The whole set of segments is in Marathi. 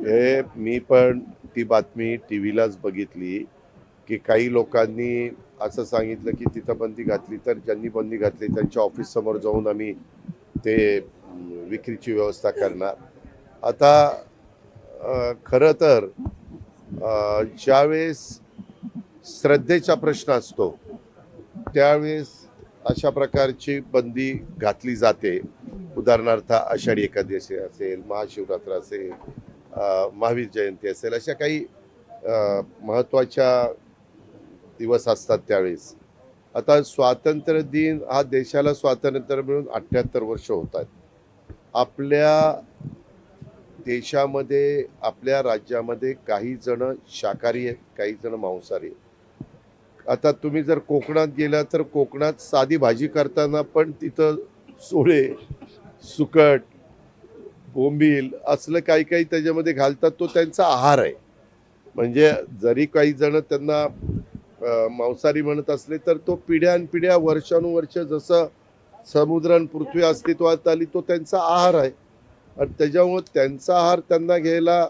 हे मी पण ती बातमी टीव्हीलाच बघितली की काही लोकांनी असं सांगितलं की तिथं बंदी घातली तर ज्यांनी बंदी घातली त्यांच्या ऑफिस समोर जाऊन आम्ही ते विक्रीची व्यवस्था करणार. आता खरं तर ज्यावेळेस श्रद्धेचा प्रश्न असतो त्यावेळेस अशा प्रकारची बंदी घातली जाते. उदाहरणार्थ आषाढी एकादशी असेल, महाशिवरात्र असेल, महावीर जयंती असेल, अशा काही महत्त्वाच्या दिवस असतात त्यावेळेस. आता स्वातंत्र्य दिन हा देशाला स्वातंत्र्य मिळून 78 वर्ष होत आहेत. आपल्या देशामध्ये, आपल्या राज्यामध्ये काही जण शाकाहारी आहेत, काही जण मांसाहारी आहेत. आता तुम्ही जर कोकणात गेला तर कोकणात साधी भाजी करताना पण तिथं सोळे, सुकट, बोंबील असलं काही काही त्याच्यामध्ये घालतात. तो त्यांचा आहार आहे. म्हणजे जरी काही जण त्यांना मांसाहारी म्हणत असले तर तो पिढ्यानपिढ्या वर्षानुवर्ष जसं समुद्र आणि पृथ्वी अस्तित्वात आली तो त्यांचा आहार आहे. आणि त्याच्यामुळे त्यांचा आहार त्यांना घ्यायला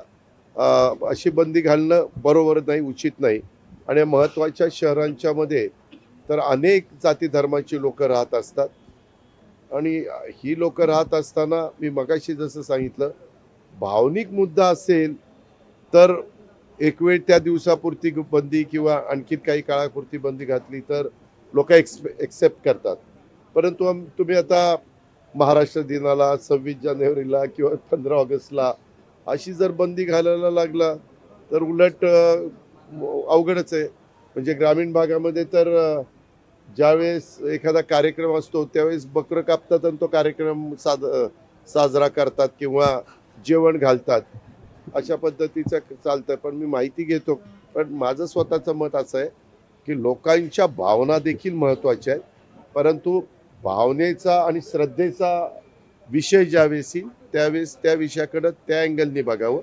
अशी बंदी घालणं बरोबर नाही, उचित नाही. आणि महत्त्वाच्या शहरांच्या मध्ये तर अनेक जाती धर्माची लोक राहत असतात. आणि ही लोक राहत असताना मी मगाशी जसं सांगितलं, भावनिक मुद्दा असेल तर एक वेळ त्या दिवसापुरती बंदी किंवा आणखीन काही काळापुरती बंदी घातली तर लोक एक्सेप्ट करतात. परंतु तुम्ही आता महाराष्ट्र दिनाला, 26 जानेवारीला किंवा 15 ऑगस्टला अशी जर बंदी घालायला लागला तर उलट अवघडच आहे. म्हणजे ग्रामीण भागामध्ये तर ज्यावेळेस एखादा कार्यक्रम असतो त्यावेळेस बकरं कापतात आणि तो कार्यक्रम साजरा करतात किंवा जेवण घालतात. अशा पद्धतीचं चालतं. पण मी माहिती घेतो. पण माझं स्वतःचं मत असं आहे की लोकांच्या भावना देखील महत्त्वाच्या आहेत. परंतु भावनेचा आणि श्रद्धेचा विषय ज्यावेळेस येईल त्यावेळेस त्या विषयाकडं त्या अँगलने बघावं.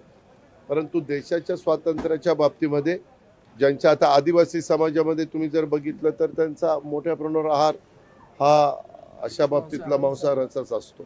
परंतु देशाच्या स्वातंत्र्याच्या बाबतीमध्ये ज्यांच्या आता आदिवासी समाजामध्ये तुम्ही जर बघितलं तर त्यांचा मोठ्या प्रमाणावर आहार हा अशा बाबतीतला मांसाहाराचाच असतो.